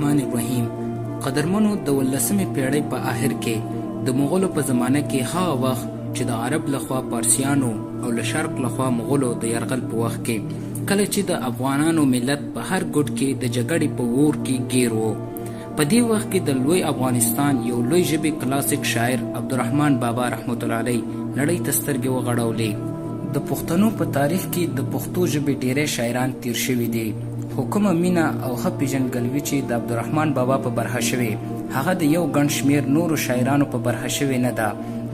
الرحمن الرحیم. قدرمنو د 18مې پیړۍ په آخر کې د مغولو په زمانه کې هغه وخت چې د عرب لخوا پارسیانو او له شرق لخوا مغولو د یرغل په وخت کې کله چې د افغانانو ملت په هر ګوټ کې د جګړې په اور کې گیر و. په دې وخت کې د لوی افغانستان یو لوی ژبې کلاسیک شاعر عبدالرحمن بابا رحمت الله علیه نړۍ ته سترګې وغړولې. د پښتنو په تاریخ کې د پښتو ژبې ډیری شاعران تیر شوي دي، خو کومه مینه او ښه پیژندګلوي چې د عبدالرحمن بابا په برخه شوې هغه د یو ګڼ شمېر نورو شاعرانو په برخه شوې نه ده.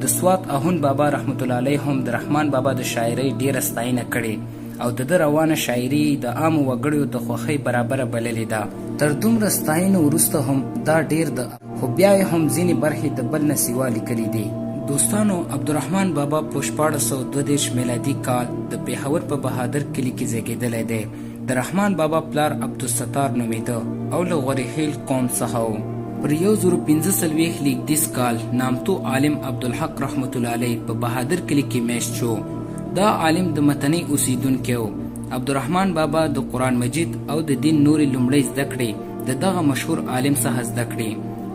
د سوات اهون بابا رحمت الله علیه هم د رحمان بابا د شاعرۍ ډیره ستاینه کړې او د ده روانه شاعري د عامو وګړیو د خوښۍ برابره بللې ده. تر دومره ستاینو وروسته هم دا ډیر ده، خو بیا یې هم ځینې برخې د بل نه سوا لیکلي دي. دوستانو، عبدالرحمن بابا په 1432 میلادي کال د پیښور په بهادر کلي کې زیږېدلی دی. د رحمان بابا پلار عبدالستار نومیده او له غوري خیل قوم څخه و. پر 1045 لیکدیز کال نامتو عالم عبدالحق رحمت الله علیه په بهادر کلي کې میشت شو. دا عالم د متنۍ اوسیدونکی و. عبدالرحمن بابا د قرآن مجید او د دین نورې لومړۍ زده کړې د دغه مشهور عالم څخه زده کړې.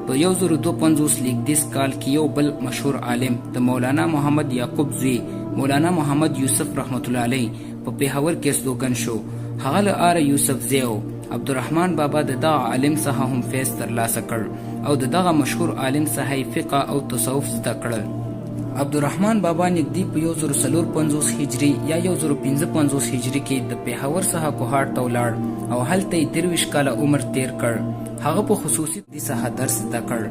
په 1052 لیکدیز کال کې یو بل مشهور عالم د مولانا محمد یعقوب زوی مولانا محمد یوسف رحمت الله علیه په پیښور کې استوګن شو. هغه له آره یوسف زی و. عبدالرحمن بابا د دغه عالم څخه هم فیض ترلاسه کړ او د دغه مشهور عالم څخه یې فقه او تصوف زده کړل. عبدالرحمن بابا نږدې په 1054 هجري یا 1055 هجري کې د پیښور څخه کوهاټ ته ولاړ او هلته یې 23 کاله عمر تیر کړ. هغه په خصوصي څخه درس زده کړ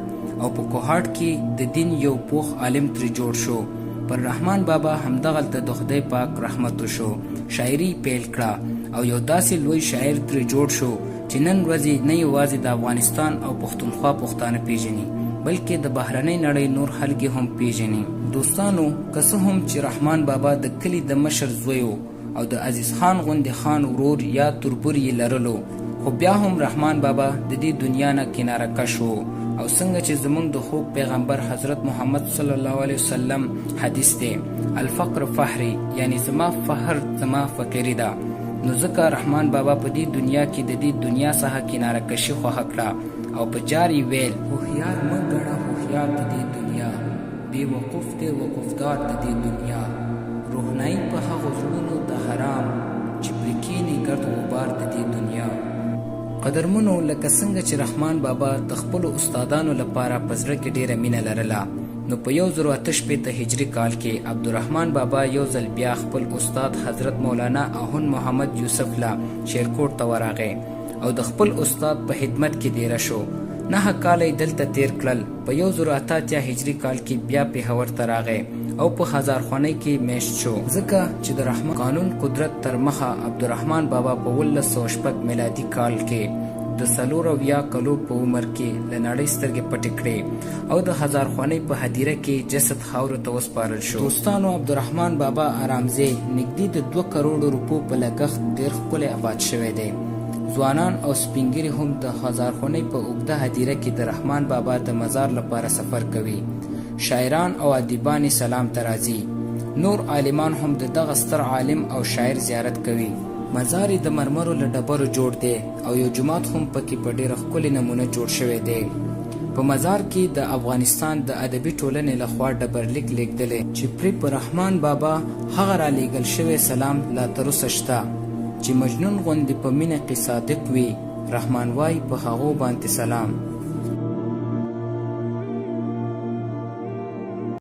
او په کوهاټ کې د دین یو پوخ عالم ترې جوړ شو. پر رحمان بابا همدغلته د خدای پاک رحمت وشو. شاعري پیل کړه او یو داسې لوی شاعر ترې جوړ شو چې نن ورځې نه یوازې د افغانستان او پښتونخوا پښتانه پیژني بلکې د بهرنۍ نړۍ نور خلک هم پیژني. دوستانو، که څه هم چې رحمان بابا د کلي د مشر زوی و او د عزیز خان غوندې خان ورور یا تربور یې لرلو، خو بیا هم رحمان بابا د دې دنیا نه کناره کش و. او څنګه چې زموږ د خوږ پیغمبر حضرت محمد صلی الله علیه وسلم حدیث دی، الفقر فحری، یعنی زما فخر زما فقیری ده. نو ځکه رحمان بابا په دې دنیا کې د دې دنیا څخه کناره کشي خوښه کړه او په جار یې ویل: هوښیار مه ګڼه هوښیار د دې دنیا، بې وقوف دی وقفدار د دې دنیا، روحنایي په هغو زړونو د حرام چې پرې کښېني ګرد غبار د دې دنیا. قدرمنو، لکه څنګه چې رحمان بابا د خپلو استادانو لپاره په زړه کې ډیره مینه لرله، نو په 1088 هجري کال کې عبدالرحمن بابا یو ځل بیا خپل استاد حضرت مولانا اهون محمد یوسف له شیرکوټ ته ورغی او د خپل استاد په خدمت کې دیره شو. 9 کاله یې دلته تیر کړل. په 1088 هجري کال کې بیا پیښور ته راغی او په هزارخوانۍ کې میشت شو، ځکه چې د رحمان قانون قدرت تر مخه عبدالرحمن بابا په 1906 میلادي کال کې د 4 کلو په عمر کې له نړۍ سترګې پټې کړې او د هزارخوانۍ په هدیره کې جسد خاورو ته وسپارل شو. دوستانو، عبدالرحمن بابا آرامځای نږدې د 2 کروڑو روپو په لګښت ډېر ښکلی آباد شوی دی. ځوانان او سپینګیري هم د هزارخوانۍ په اوږده هدیره کې د رحمان بابا د مزار لپاره سفر کوي. شاعران او ادیبان سلام ته راځي. نور عالمان هم د دغه ستر عالم او شاعر زیارت کوي. مزار د مرمرو له ډبرو جوړ دی او یو جومات هم پکې په ډېره ښکلې نمونه جوړ شوی دی. په مزار کې د افغانستان د ادبي ټولنې لخوا ډبرلیک لیږدلی چې پرې په رحمان بابا هغه رالیږل شوی سلام لا تر اوسه شته چې مجنون غوندې په مینه کې صادق وي. رحمان وای: په هغو باندې سلام.